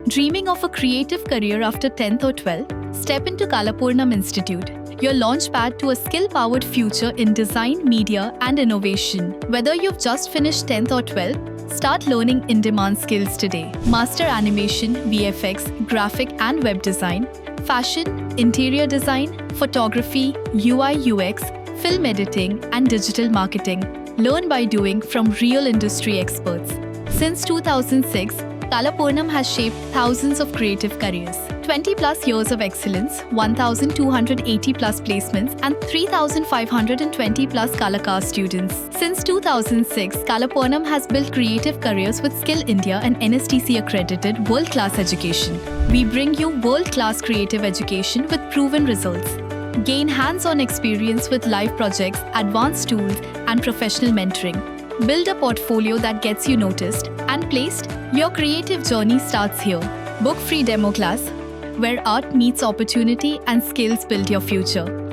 Dreaming of a creative career after 10th or 12th? Step into Kalapurnam Institute, your launchpad to a skill-powered future in design, media, and innovation. Whether you've just finished 10th or 12th, start learning in-demand skills today. Master animation, VFX, graphic and web design, fashion, interior design, photography, UI UX, film editing, and digital marketing. Learn by doing from real industry experts. Since 2006, Kalapurnam has shaped thousands of creative careers. 20 plus years of excellence, 1,280 plus placements, and 3,520 plus Kalakar students. Since 2006, Kalapurnam has built creative careers with Skill India and NSDC accredited world-class education. We bring you world-class creative education with proven results. Gain hands-on experience with live projects, advanced tools, and professional mentoring. Build a portfolio that gets you noticed and placed. Your creative journey starts here. Book free demo class, where art meets opportunity and skills build your future.